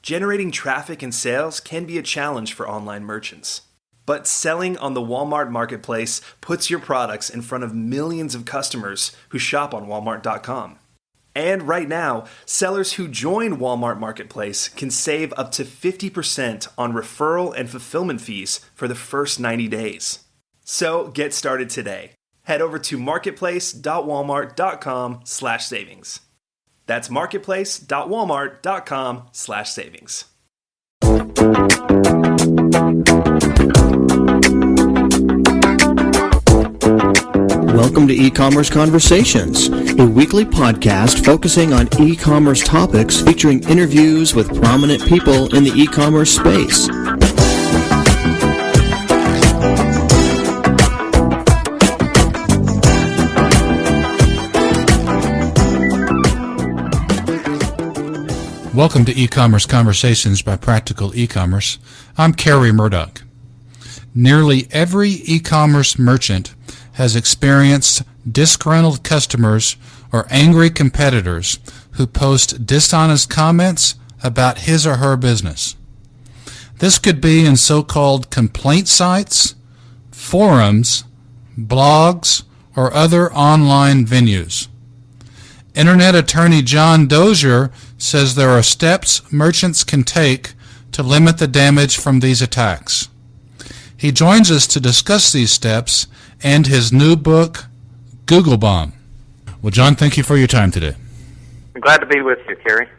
Generating traffic and sales can be a challenge for online merchants. But selling on the Walmart Marketplace puts your products in front of millions of customers who shop on Walmart.com. And right now, sellers who join Walmart Marketplace can save up to 50% on referral and fulfillment fees for the first 90 days. So get started today. Head over to marketplace.walmart.com/savings. That's marketplace.walmart.com/savings. Welcome to E-Commerce Conversations, a weekly podcast focusing on e-commerce topics featuring interviews with prominent people in the e-commerce space. Welcome to E-Commerce Conversations by Practical E-Commerce. I'm Kerry Murdoch. Nearly every e-commerce merchant has experienced disgruntled customers or angry competitors who post dishonest comments about his or her business. This could be in so-called complaint sites, forums, blogs, or other online venues. Internet attorney John Dozier says there are steps merchants can take to limit the damage from these attacks. He joins us to discuss these steps and his new book, Google Bomb. Well, John, thank you for your time today. I'm glad to be with you, Kerry.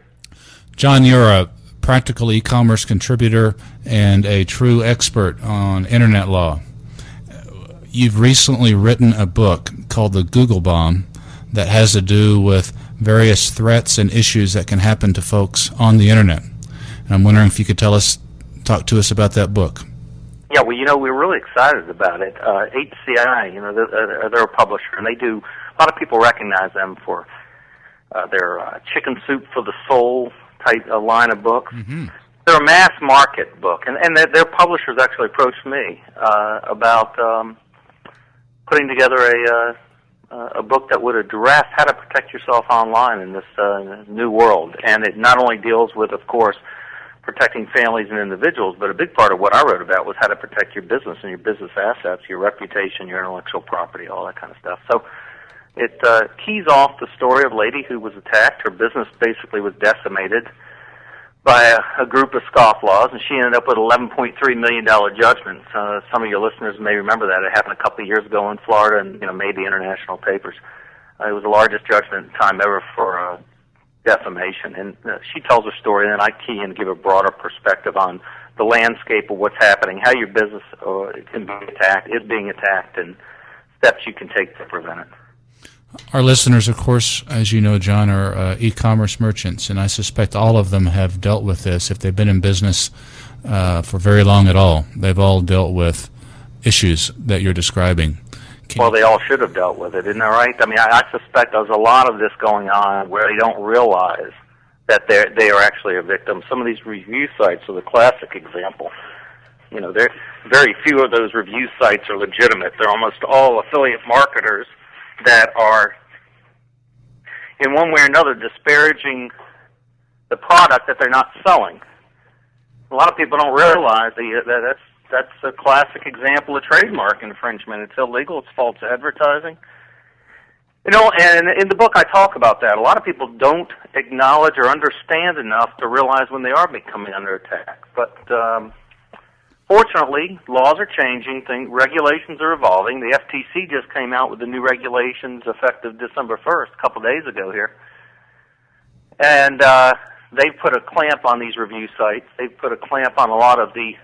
John, you're a practical e-commerce contributor and a true expert on internet law. You've recently written a book called The Google Bomb that has to do with various threats and issues that can happen to folks on the internet. And I'm wondering if you could talk to us about that book. Yeah, well, we're really excited about it. HCI, they're a publisher, and they do, a lot of people recognize them for their Chicken Soup for the Soul type line of books. Mm-hmm. They're a mass market book, and their publishers actually approached me about putting together a book that would address how to protect yourself online in this new world. And it not only deals with, of course, protecting families and individuals, but a big part of what I wrote about was how to protect your business and your business assets, your reputation, your intellectual property, all that kind of stuff. So it keys off the story of a lady who was attacked. Her business basically was decimated by a group of scofflaws, and she ended up with an $11.3 million judgment. Some of your listeners may remember that. It happened a couple of years ago in Florida and made the international papers. It was the largest judgment time ever for defamation. And she tells her story, and then I key and give a broader perspective on the landscape of what's happening, how your business can be attacked, is being attacked, and steps you can take to prevent it. Our listeners, of course, as you know, John, are e-commerce merchants, and I suspect all of them have dealt with this. If they've been in business for very long at all, they've all dealt with issues that you're describing. Well, they all should have dealt with it, isn't that right? I mean, I suspect there's a lot of this going on where they don't realize that they are actually a victim. Some of these review sites are the classic example. Very few of those review sites are legitimate. They're almost all affiliate marketers that are, in one way or another, disparaging the product that they're not selling. A lot of people don't realize that that's a classic example of trademark infringement. It's illegal. It's false advertising. And in the book I talk about that. A lot of people don't acknowledge or understand enough to realize when they are becoming under attack. But fortunately, laws are changing. Regulations are evolving. The FTC just came out with the new regulations effective December 1st, a couple days ago here. And they've put a clamp on these review sites. They've put a clamp on a lot of the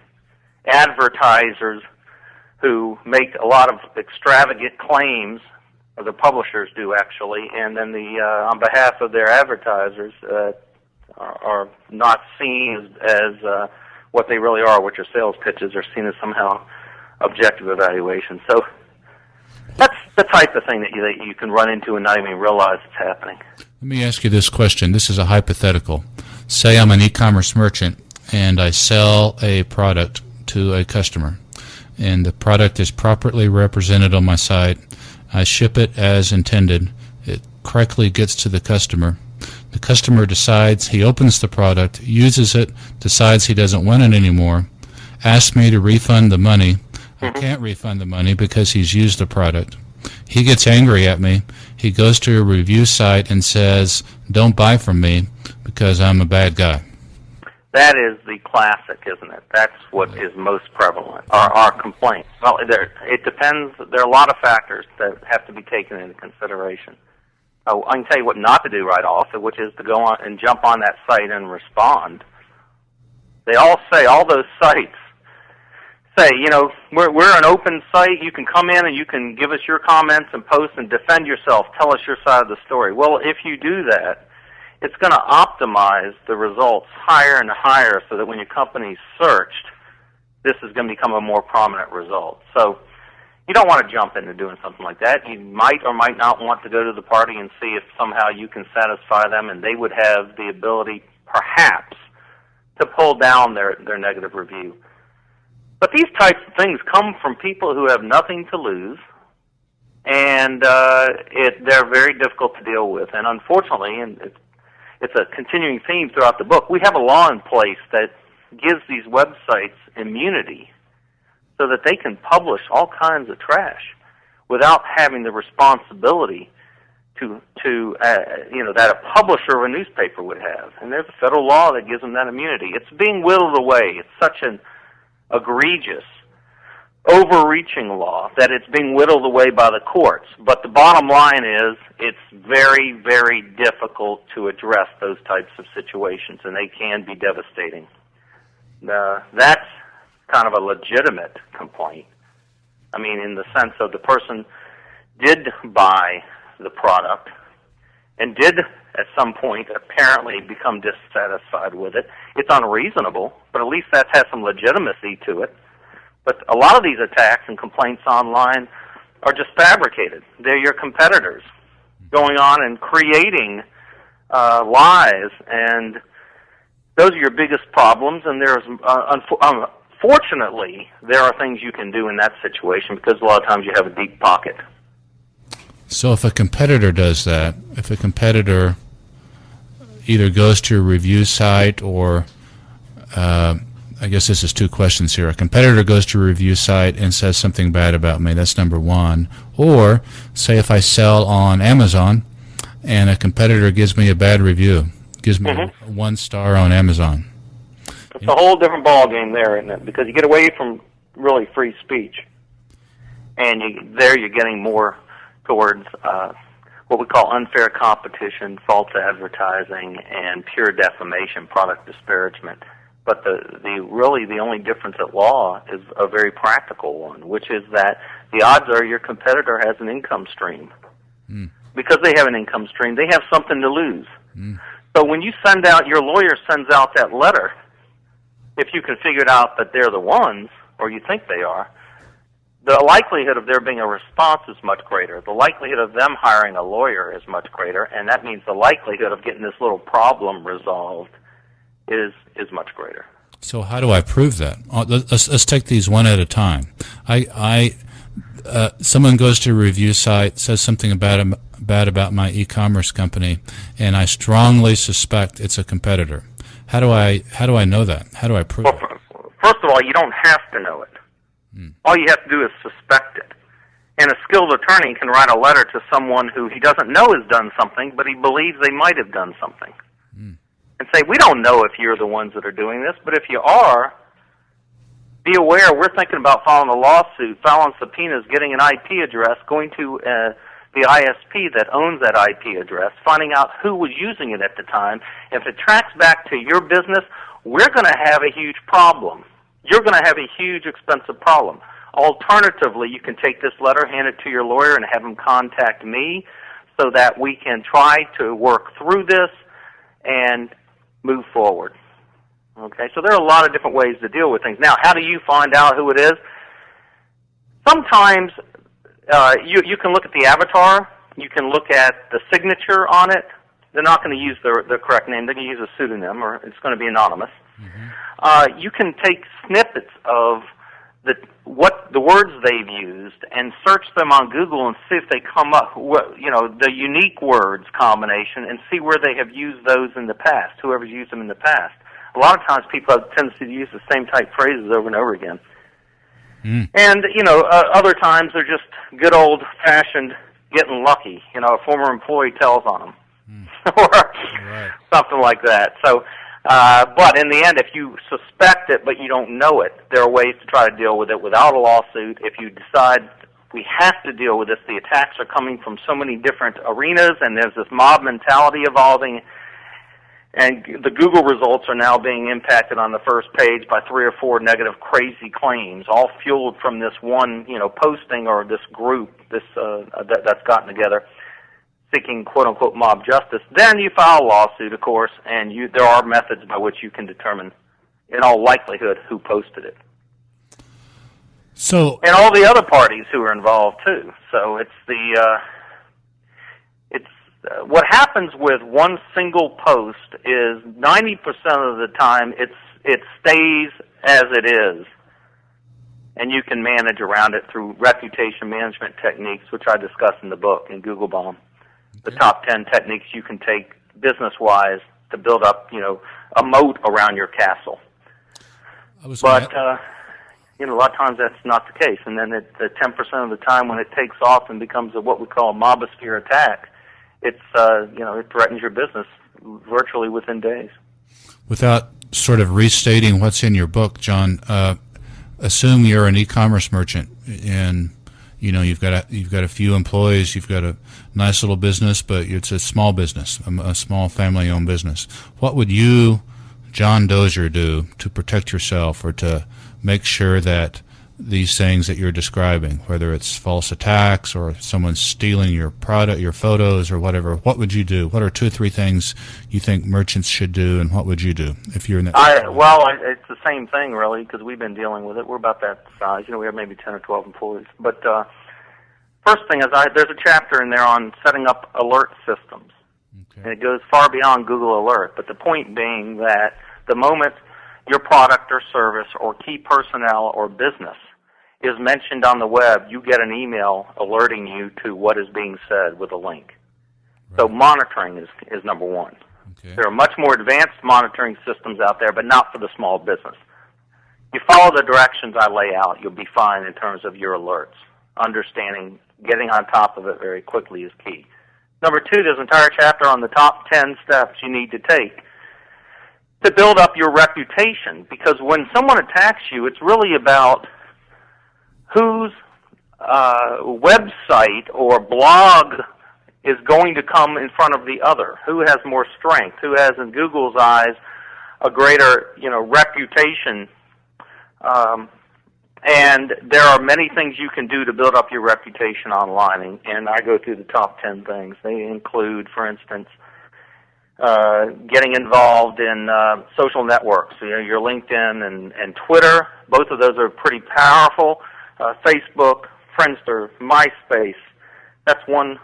advertisers who make a lot of extravagant claims, or the publishers do actually, and then on behalf of their advertisers are not seen as what they really are, which are sales pitches, are seen as somehow objective evaluation. So that's the type of thing that you can run into and not even realize it's happening. Let me ask you this question. This is a hypothetical. Say I'm an e-commerce merchant and I sell a product to a customer, and the product is properly represented on my site. I ship it as intended. It correctly gets to the customer. The customer decides, he opens the product, uses it, decides he doesn't want it anymore, asks me to refund the money. I can't refund the money because he's used the product. He gets angry at me. He goes to a review site and says, don't buy from me because I'm a bad guy. That is the classic, isn't it? That's what is most prevalent, our complaints. Well, it depends. There are a lot of factors that have to be taken into consideration. I can tell you what not to do right off, which is to go on and jump on that site and respond. They all say, all those sites say, we're an open site. You can come in and you can give us your comments and post and defend yourself. Tell us your side of the story. Well, if you do that, it's going to optimize the results higher and higher so that when your company's searched, this is going to become a more prominent result. So you don't want to jump into doing something like that. You might or might not want to go to the party and see if somehow you can satisfy them, and they would have the ability, perhaps, to pull down their negative review. But these types of things come from people who have nothing to lose, and they're very difficult to deal with. And unfortunately, and it's a continuing theme throughout the book, we have a law in place that gives these websites immunity so that they can publish all kinds of trash without having the responsibility to that a publisher of a newspaper would have. And there's a federal law that gives them that immunity. It's being whittled away. It's such an egregious, overreaching law that it's being whittled away by the courts. But the bottom line is it's very, very difficult to address those types of situations, and they can be devastating. That's kind of a legitimate complaint. I mean, in the sense of the person did buy the product and did at some point apparently become dissatisfied with it. It's unreasonable, but at least that has some legitimacy to it. But a lot of these attacks and complaints online are just fabricated. They're your competitors going on and creating lies, and those are your biggest problems. And there's unfortunately, there are things you can do in that situation because a lot of times you have a deep pocket. So if a competitor does that, if a competitor either goes to a review site or, I guess this is two questions here. A competitor goes to a review site and says something bad about me, that's number one. Or, say if I sell on Amazon and a competitor gives me a bad review, gives me 1 star on Amazon. It's a whole different ballgame there, isn't it? Because you get away from really free speech. And you're getting more towards what we call unfair competition, false advertising, and pure defamation, product disparagement. But the only difference at law is a very practical one, which is that the odds are your competitor has an income stream. Because they have an income stream, they have something to lose. So when you your lawyer sends out that letter, if you can figure it out that they're the ones, or you think they are, the likelihood of there being a response is much greater. The likelihood of them hiring a lawyer is much greater, and that means the likelihood of getting this little problem resolved is much greater. So how do I prove that? Let's take these one at a time. Someone goes to a review site, says something bad about my e-commerce company, and I strongly suspect it's a competitor. How do I know that? How do I prove it? First of all, you don't have to know it. All you have to do is suspect it. And a skilled attorney can write a letter to someone who he doesn't know has done something, but he believes they might have done something. And say, we don't know if you're the ones that are doing this, but if you are, be aware we're thinking about filing a lawsuit, filing subpoenas, getting an IP address, going to the ISP that owns that IP address, finding out who was using it at the time. If it tracks back to your business, we're going to have a huge problem. You're going to have a huge, expensive problem. Alternatively, you can take this letter, hand it to your lawyer, and have him contact me so that we can try to work through this and move forward. Okay, so there are a lot of different ways to deal with things. Now, how do you find out who it is? Sometimes you can look at the avatar. You can look at the signature on it. They're not going to use the correct name. They're going to use a pseudonym, or it's going to be anonymous. You can take snippets of what the words they've used and search them on Google and see if they come up, the unique words combination, and see where they have used those in the past, whoever's used them in the past. A lot of times people have a tendency to use the same type phrases over and over again. And, other times they're just good old-fashioned getting lucky. A former employee tells on them. Or something like that. So, but in the end, if you suspect it but you don't know it, there are ways to try to deal with it without a lawsuit. If you decide we have to deal with this, the attacks are coming from so many different arenas, and there's this mob mentality evolving, and the Google results are now being impacted on the first page by 3 or 4 negative crazy claims, all fueled from this one, posting or this group that's gotten together seeking quote-unquote mob justice. Then you file a lawsuit, of course, and there are methods by which you can determine, in all likelihood, who posted it. So, and all the other parties who are involved too. So it's what happens with one single post is 90% of the time it stays as it is, and you can manage around it through reputation management techniques, which I discuss in the book in Google Bomb. The top 10 techniques you can take business-wise to build up, a moat around your castle. A lot of times that's not the case. And then the 10% of the time when it takes off and becomes what we call a mobosphere attack, it threatens your business virtually within days. Without sort of restating what's in your book, John, assume you're an e-commerce merchant and you've got a few employees, you've got a nice little business, but it's a small business, a small family-owned business. What would you, John Dozier, do to protect yourself or to make sure that these things that you're describing, whether it's false attacks or someone stealing your product, your photos or whatever, what would you do? What are 2 or 3 things you think merchants should do, and what would you do if you're in that? It's the same thing, really, because we've been dealing with it. We're about that size. We have maybe 10 or 12 employees. But first thing is there's a chapter in there on setting up alert systems. Okay. And it goes far beyond Google Alert. But the point being that the moment your product or service or key personnel or business is mentioned on the web, you get an email alerting you to what is being said with a link. Right. So monitoring is number one. Okay. There are much more advanced monitoring systems out there, but not for the small business. You follow the directions I lay out, you'll be fine in terms of your alerts. Understanding, getting on top of it very quickly is key. Number 2, there's an entire chapter on the top 10 steps you need to take to build up your reputation, because when someone attacks you, it's really about whose website or blog is going to come in front of the other. Who has more strength? Who has, in Google's eyes, a greater, reputation? And there are many things you can do to build up your reputation online, and I go through the top 10 things. They include, for instance, getting involved in social networks, your LinkedIn and Twitter. Both of those are pretty powerful. Facebook, Friendster, MySpace. That's one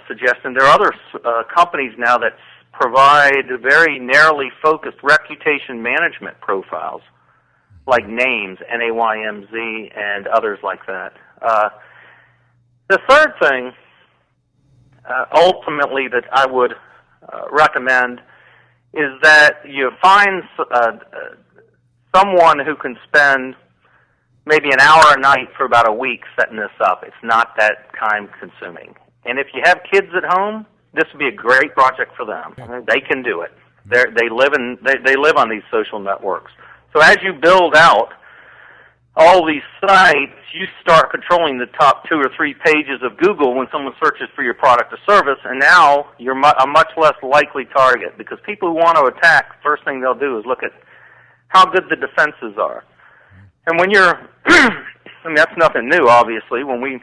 suggestion. There are other companies now that provide very narrowly focused reputation management profiles, like Names, NAYMZ, and others like that. The third thing, ultimately, that I would recommend is that you find someone who can spend maybe an hour a night for about a week setting this up. It's not that time-consuming. And if you have kids at home, this would be a great project for them. They can do it. They live on these social networks. So as you build out all these sites, you start controlling the top 2 or 3 pages of Google when someone searches for your product or service, and now you're a much less likely target, because people who want to attack, first thing they'll do is look at how good the defenses are. And when you're, that's nothing new, obviously. When we,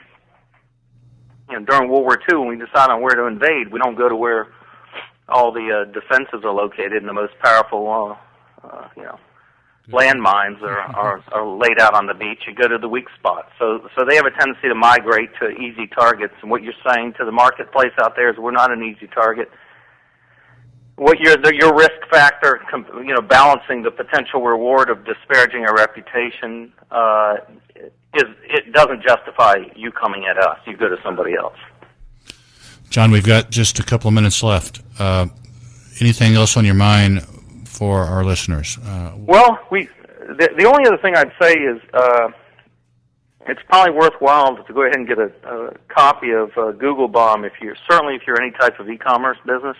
during World War II, when we decide on where to invade, we don't go to where all the defenses are located and the most powerful, landmines are laid out on the beach. You go to the weak spots. So they have a tendency to migrate to easy targets. And what you're saying to the marketplace out there is we're not an easy target. What your risk factor, balancing the potential reward of disparaging our reputation, it doesn't justify you coming at us. You go to somebody else. John, we've got just a couple of minutes left. Anything else on your mind for our listeners? Well, the only other thing I'd say is it's probably worthwhile to go ahead and get a copy of Google Bomb if you're any type of e-commerce business,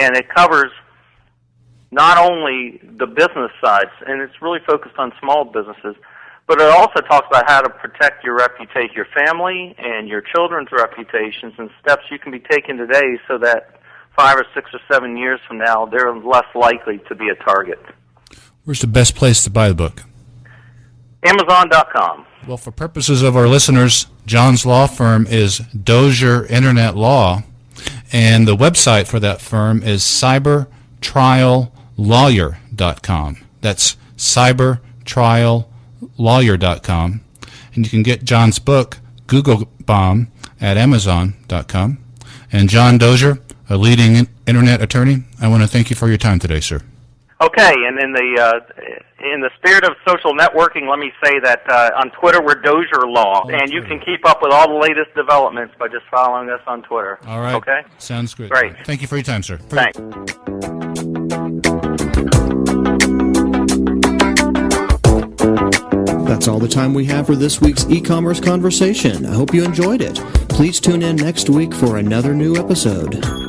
and it covers not only the business sides, and it's really focused on small businesses, but it also talks about how to protect your reputation, your family, and your children's reputations, and steps you can be taking today so that 5 or 6 or 7 years from now, they're less likely to be a target. Where's the best place to buy the book? Amazon.com. Well, for purposes of our listeners, John's law firm is Dozier Internet Law, and the website for that firm is cybertriallawyer.com. That's cybertriallawyer.com. And you can get John's book, Google Bomb, at Amazon.com. And John Dozier, a leading Internet attorney, I want to thank you for your time today, sir. Okay, and in the spirit of social networking, let me say that on Twitter we're Dozier Law, and you can keep up with all the latest developments by just following us on Twitter. All right. Okay? Sounds good. Great. Thank you for your time, sir. Thanks. That's all the time we have for this week's e-commerce conversation. I hope you enjoyed it. Please tune in next week for another new episode.